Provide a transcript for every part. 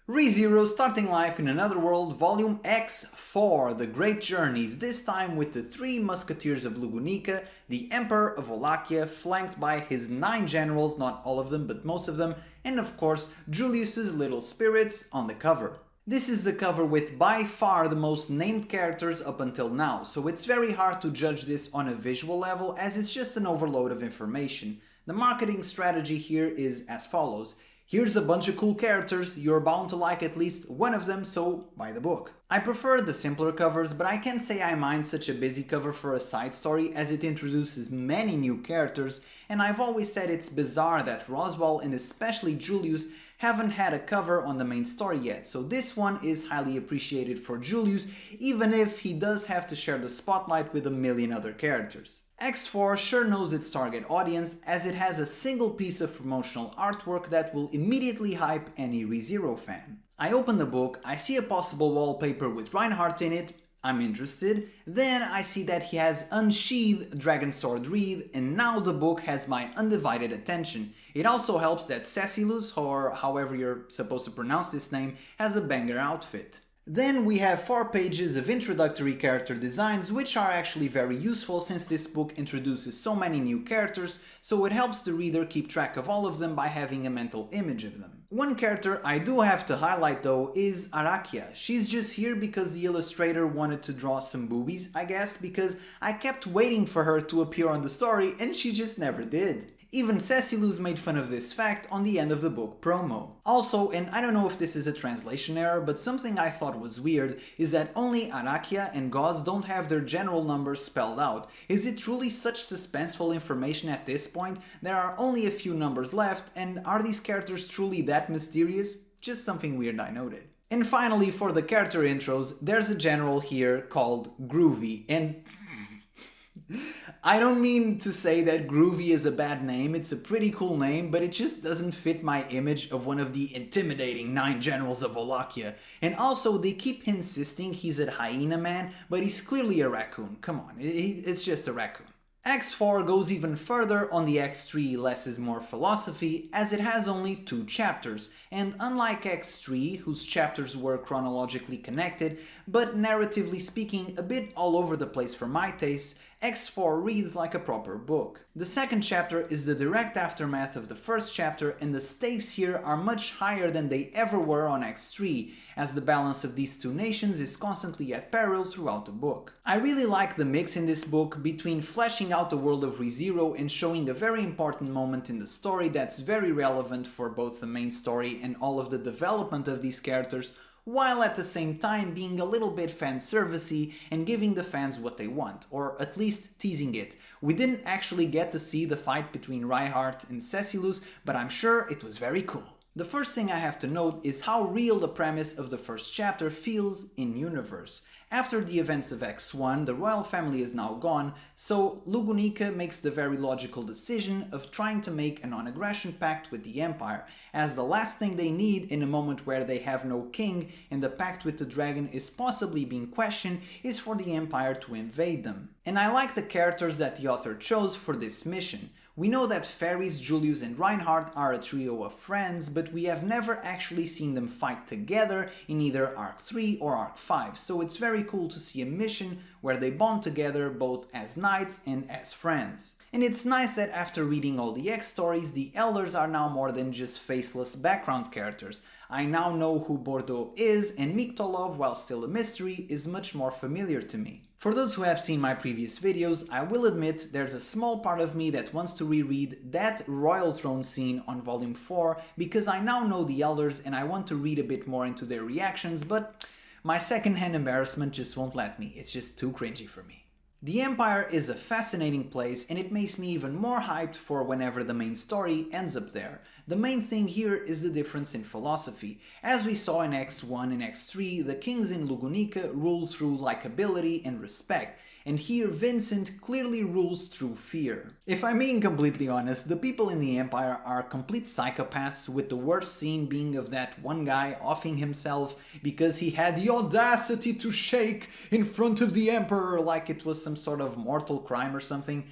ReZero Starting Life in Another World Volume X4, The Great Journeys, this time with the 3 musketeers of Lugunica, the Emperor of Vollachia, flanked by his 9 generals, not all of them but most of them, and of course Julius's little spirits on the cover. This is the cover with by far the most named characters up until now, so it's very hard to judge this on a visual level as it's just an overload of information. The marketing strategy here is as follows. Here's a bunch of cool characters, you're bound to like at least one of them, so buy the book. I prefer the simpler covers, but I can't say I mind such a busy cover for a side story as it introduces many new characters, and I've always said it's bizarre that Roswell and especially Julius haven't had a cover on the main story yet, so this one is highly appreciated for Julius, even if he does have to share the spotlight with a million other characters. X4 sure knows its target audience as it has a single piece of promotional artwork that will immediately hype any ReZero fan. I open the book, I see a possible wallpaper with Reinhardt in it, I'm interested, then I see that he has unsheathed Dragon Sword Wreath, and now the book has my undivided attention. It also helps that Cecilus, or however you're supposed to pronounce this name, has a banger outfit. Then we have 4 pages of introductory character designs, which are actually very useful since this book introduces so many new characters, so it helps the reader keep track of all of them by having a mental image of them. One character I do have to highlight though is Arakia. She's just here because the illustrator wanted to draw some boobies, I guess, because I kept waiting for her to appear on the story and she just never did. Even Cecilus made fun of this fact on the end of the book promo. Also, and I don't know if this is a translation error, but something I thought was weird is that only Arakia and Gauze don't have their general numbers spelled out. Is it truly such suspenseful information at this point? There are only a few numbers left, and are these characters truly that mysterious? Just something weird I noted. And finally, for the character intros, there's a general here called Groovy, and I don't mean to say that Groovy is a bad name, it's a pretty cool name, but it just doesn't fit my image of one of the intimidating 9 generals of Vollachia. And also, they keep insisting he's a hyena man, but he's clearly a raccoon. Come on, it's just a raccoon. X4 goes even further on the X3 less is more philosophy, as it has only 2 chapters, and unlike X3, whose chapters were chronologically connected, but narratively speaking a bit all over the place for my taste, X4 reads like a proper book. The second chapter is the direct aftermath of the first chapter, and the stakes here are much higher than they ever were on X3, as the balance of these 2 nations is constantly at peril throughout the book. I really like the mix in this book between fleshing out the world of ReZero and showing a very important moment in the story that's very relevant for both the main story and all of the development of these characters, while at the same time being a little bit fan-servicey and giving the fans what they want, or at least teasing it. We didn't actually get to see the fight between Reinhardt and Cecilus, but I'm sure it was very cool. The first thing I have to note is how real the premise of the first chapter feels in-universe. After the events of X1, the royal family is now gone, so Lugunica makes the very logical decision of trying to make a non-aggression pact with the Empire, as the last thing they need in a moment where they have no king and the pact with the dragon is possibly being questioned is for the Empire to invade them. And I like the characters that the author chose for this mission. We know that Ferris, Julius and Reinhardt are a trio of friends, but we have never actually seen them fight together in either Arc 3 or Arc 5, so it's very cool to see a mission where they bond together both as knights and as friends. And it's nice that after reading all the X stories, the Elders are now more than just faceless background characters. I now know who Bordeaux is, and Miktolov, while still a mystery, is much more familiar to me. For those who have seen my previous videos, I will admit there's a small part of me that wants to reread that Royal Throne scene on Volume 4 because I now know the Elders and I want to read a bit more into their reactions, but my secondhand embarrassment just won't let me, it's just too cringy for me. The Empire is a fascinating place and it makes me even more hyped for whenever the main story ends up there. The main thing here is the difference in philosophy. As we saw in X1 and X3, the kings in Lugunica rule through likability and respect, and here Vincent clearly rules through fear. If I'm being completely honest, the people in the Empire are complete psychopaths, with the worst scene being of that one guy offing himself because he had the audacity to shake in front of the Emperor like it was some sort of mortal crime or something.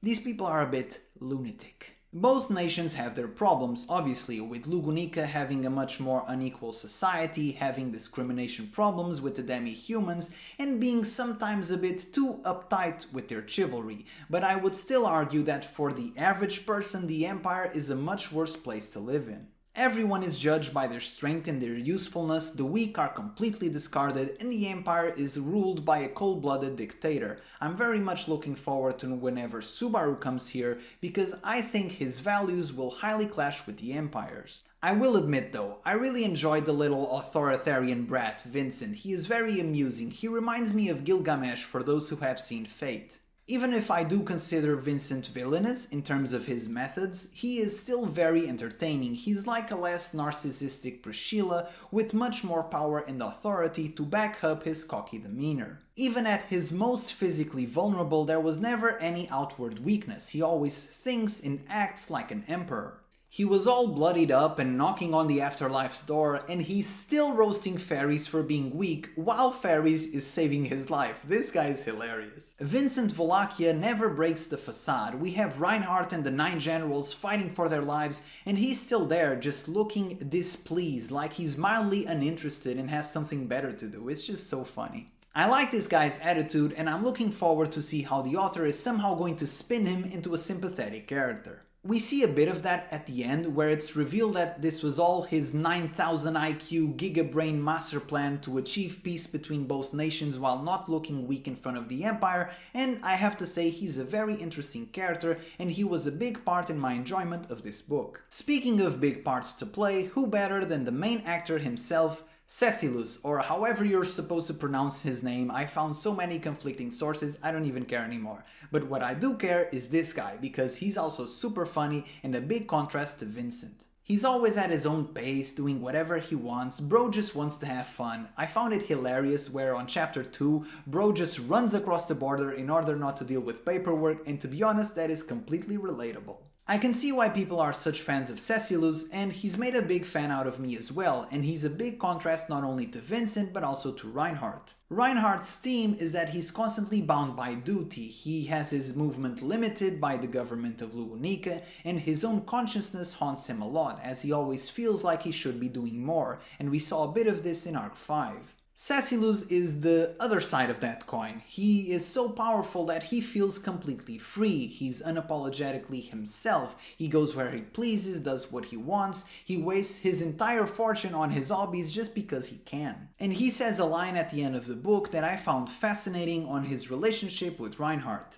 These people are a bit lunatic. Both nations have their problems, obviously, with Lugunica having a much more unequal society, having discrimination problems with the demi-humans, and being sometimes a bit too uptight with their chivalry, but I would still argue that for the average person, the Empire is a much worse place to live in. Everyone is judged by their strength and their usefulness, the weak are completely discarded, and the Empire is ruled by a cold-blooded dictator. I'm very much looking forward to whenever Subaru comes here, because I think his values will highly clash with the Empire's. I will admit though, I really enjoyed the little authoritarian brat, Vincent. He is very amusing. He reminds me of Gilgamesh for those who have seen Fate. Even if I do consider Vincent villainous in terms of his methods, he is still very entertaining. He's like a less narcissistic Priscilla with much more power and authority to back up his cocky demeanor. Even at his most physically vulnerable, there was never any outward weakness. He always thinks and acts like an emperor. He was all bloodied up and knocking on the afterlife's door, and he's still roasting fairies for being weak while fairies is saving his life. This guy is hilarious. Vincent Vollachia never breaks the facade. We have Reinhardt and the 9 generals fighting for their lives, and he's still there just looking displeased, like he's mildly uninterested and has something better to do. It's just so funny. I like this guy's attitude, and I'm looking forward to see how the author is somehow going to spin him into a sympathetic character. We see a bit of that at the end, where it's revealed that this was all his 9000 IQ gigabrain master plan to achieve peace between both nations while not looking weak in front of the Empire, and I have to say he's a very interesting character and he was a big part in my enjoyment of this book. Speaking of big parts to play, who better than the main actor himself, Cecilus, or however you're supposed to pronounce his name. I found so many conflicting sources, I don't even care anymore. But what I do care is this guy, because he's also super funny and a big contrast to Vincent. He's always at his own pace, doing whatever he wants. Bro just wants to have fun. I found it hilarious where on chapter 2, Bro just runs across the border in order not to deal with paperwork, and to be honest, that is completely relatable. I can see why people are such fans of Cecilus, and he's made a big fan out of me as well, and he's a big contrast not only to Vincent but also to Reinhardt. Reinhardt's theme is that he's constantly bound by duty, he has his movement limited by the government of Lugunica, and his own consciousness haunts him a lot, as he always feels like he should be doing more, and we saw a bit of this in Arc 5. Cecilus is the other side of that coin. He is so powerful that he feels completely free. He's unapologetically himself. He goes where he pleases, does what he wants. He wastes his entire fortune on his hobbies just because he can. And he says a line at the end of the book that I found fascinating on his relationship with Reinhardt.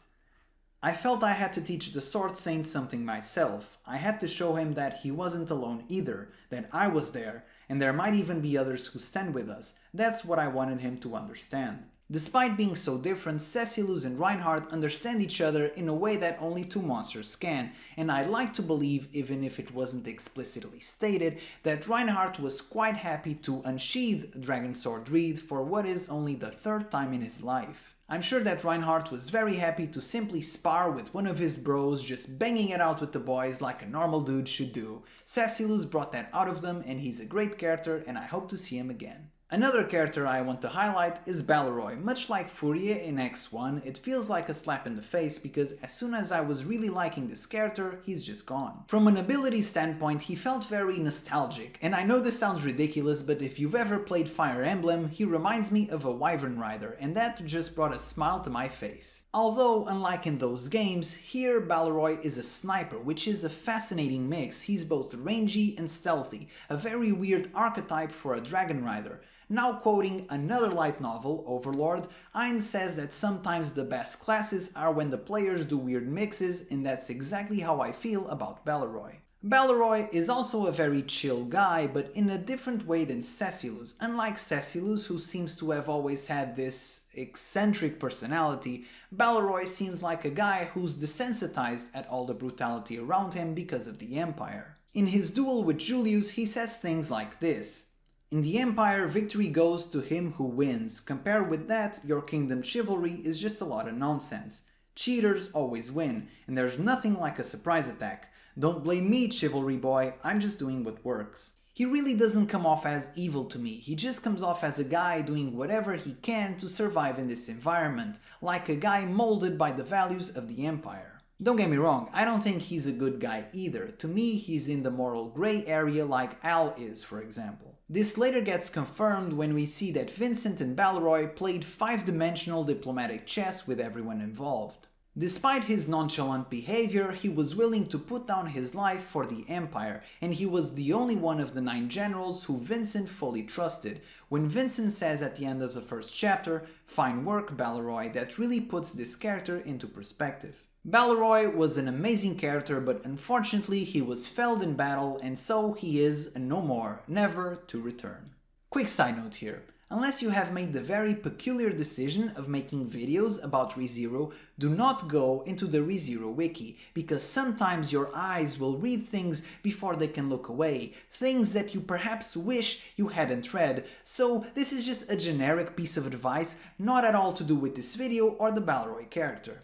I felt I had to teach the Sword Saint something myself. I had to show him that he wasn't alone either, that I was there, and there might even be others who stand with us. That's what I wanted him to understand. Despite being so different, Cecilus and Reinhardt understand each other in a way that only two monsters can, and I like to believe, even if it wasn't explicitly stated, that Reinhardt was quite happy to unsheath Dragon Sword Reed for what is only the 3rd time in his life. I'm sure that Reinhardt was very happy to simply spar with one of his bros, just banging it out with the boys like a normal dude should do. Cecilus brought that out of them, and he's a great character, and I hope to see him again. Another character I want to highlight is Balleroy. Much like Fourier in X1, it feels like a slap in the face because as soon as I was really liking this character, he's just gone. From an ability standpoint, he felt very nostalgic, and I know this sounds ridiculous, but if you've ever played Fire Emblem, he reminds me of a Wyvern Rider, and that just brought a smile to my face. Although, unlike in those games, here Balleroy is a sniper, which is a fascinating mix. He's both rangy and stealthy, a very weird archetype for a Dragon Rider. Now quoting another light novel, Overlord, Ein says that sometimes the best classes are when the players do weird mixes, and that's exactly how I feel about Balleroy. Balleroy is also a very chill guy, but in a different way than Cecilus. Unlike Cecilus, who seems to have always had this eccentric personality, Balleroy seems like a guy who's desensitized at all the brutality around him because of the Empire. In his duel with Julius, he says things like this. In the Empire, victory goes to him who wins. Compare with that, your kingdom chivalry is just a lot of nonsense. Cheaters always win, and there's nothing like a surprise attack. Don't blame me, chivalry boy, I'm just doing what works. He really doesn't come off as evil to me, he just comes off as a guy doing whatever he can to survive in this environment, like a guy molded by the values of the Empire. Don't get me wrong, I don't think he's a good guy either. To me, he's in the moral gray area like Al is, for example. This later gets confirmed when we see that Vincent and Balleroy played 5-dimensional diplomatic chess with everyone involved. Despite his nonchalant behavior, he was willing to put down his life for the Empire, and he was the only one of the 9 generals who Vincent fully trusted. When Vincent says at the end of the first chapter, "Fine work, Balleroy," that really puts this character into perspective. Balleroy was an amazing character, but unfortunately he was felled in battle, and so he is no more, never to return. Quick side note here. Unless you have made the very peculiar decision of making videos about ReZero, do not go into the ReZero wiki, because sometimes your eyes will read things before they can look away, things that you perhaps wish you hadn't read, so this is just a generic piece of advice, not at all to do with this video or the Balleroy character.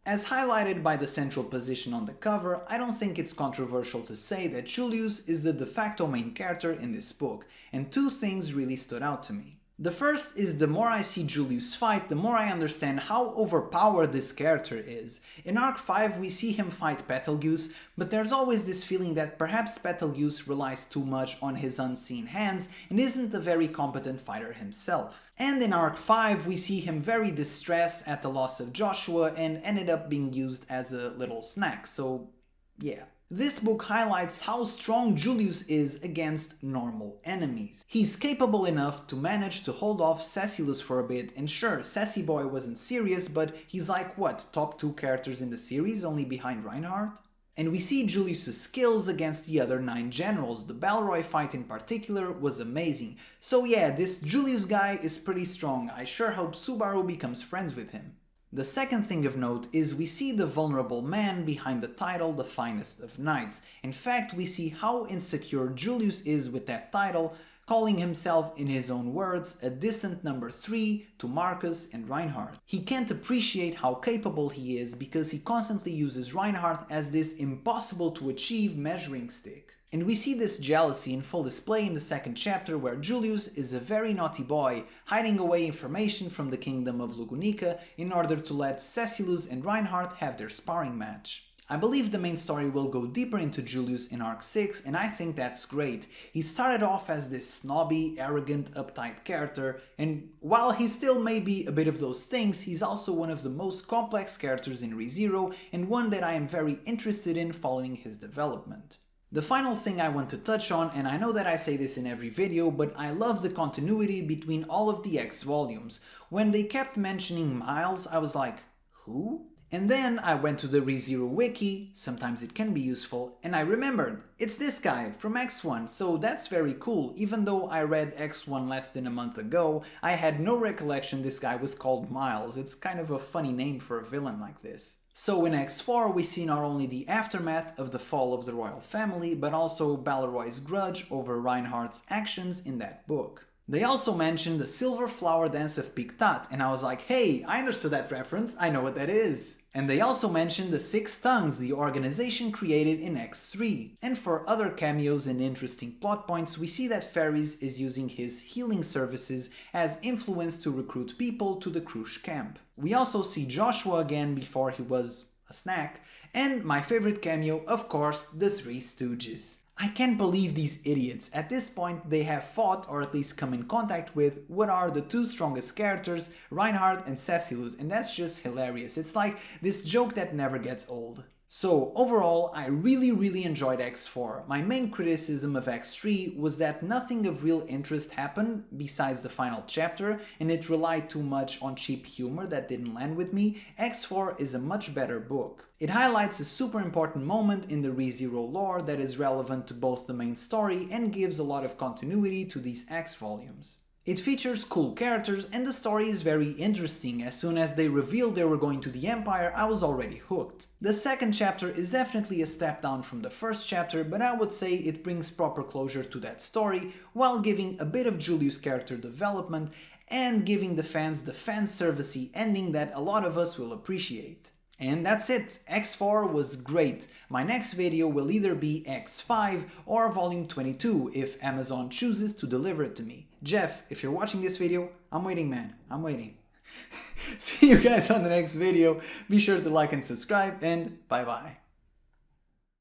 As highlighted by the central position on the cover, I don't think it's controversial to say that Julius is the de facto main character in this book, and 2 things really stood out to me. The first is the more I see Julius fight, the more I understand how overpowered this character is. In Arc 5 we see him fight Betelgeuse, but there's always this feeling that perhaps Betelgeuse relies too much on his unseen hands and isn't a very competent fighter himself. And in Arc 5 we see him very distressed at the loss of Joshua and ended up being used as a little snack, so yeah. This book highlights how strong Julius is against normal enemies. He's capable enough to manage to hold off Cecilus for a bit, and sure, Sassy Boy wasn't serious, but he's like what, top 2 characters in the series, only behind Reinhardt? And we see Julius' skills against the other 9 generals. The Balleroy fight in particular was amazing. So yeah, this Julius guy is pretty strong. I sure hope Subaru becomes friends with him. The second thing of note is we see the vulnerable man behind the title The Finest of Knights. In fact, we see how insecure Julius is with that title, calling himself, in his own words, a distant number 3 to Marcus and Reinhardt. He can't appreciate how capable he is because he constantly uses Reinhardt as this impossible to achieve measuring stick. And we see this jealousy in full display in the second chapter, where Julius is a very naughty boy, hiding away information from the kingdom of Lugunica in order to let Cecilus and Reinhardt have their sparring match. I believe the main story will go deeper into Julius in Arc 6, and I think that's great. He started off as this snobby, arrogant, uptight character, and while he still may be a bit of those things, he's also one of the most complex characters in ReZero, and one that I am very interested in following his development. The final thing I want to touch on, and I know that I say this in every video, but I love the continuity between all of the X volumes. When they kept mentioning Miles, I was like, who? And then I went to the ReZero wiki, sometimes it can be useful, and I remembered, it's this guy from X1, so that's very cool. Even though I read X1 less than a month ago, I had no recollection this guy was called Miles. It's kind of a funny name for a villain like this. So in X4 we see not only the aftermath of the fall of the royal family, but also Balleroy's grudge over Reinhardt's actions in that book. They also mentioned the Silver Flower Dance of Pictat, and I was like, hey, I understood that reference, I know what that is. And they also mentioned the Six Tongues, the organization created in X3. And for other cameos and interesting plot points, we see that Ferris is using his healing services as influence to recruit people to the Krush camp. We also see Joshua again before he was a snack, and my favorite cameo, of course, the Three Stooges. I can't believe these idiots. At this point they have fought, or at least come in contact with, what are the 2 strongest characters, Reinhardt and Cecilus, and that's just hilarious. It's like this joke that never gets old. So overall, I really enjoyed X4. My main criticism of X3 was that nothing of real interest happened besides the final chapter, and it relied too much on cheap humor that didn't land with me. X4 is a much better book. It highlights a super important moment in the ReZero lore that is relevant to both the main story and gives a lot of continuity to these X volumes. It features cool characters and the story is very interesting. As soon as they revealed they were going to the Empire, I was already hooked. The second chapter is definitely a step down from the first chapter, but I would say it brings proper closure to that story while giving a bit of Julius' character development and giving the fans the fan-servicey ending that a lot of us will appreciate. And that's it, X4 was great. My next video will either be X5 or volume 22 if Amazon chooses to deliver it to me. Jeff, if you're watching this video, I'm waiting, man, I'm waiting. See you guys on the next video. Be sure to like and subscribe, and bye bye.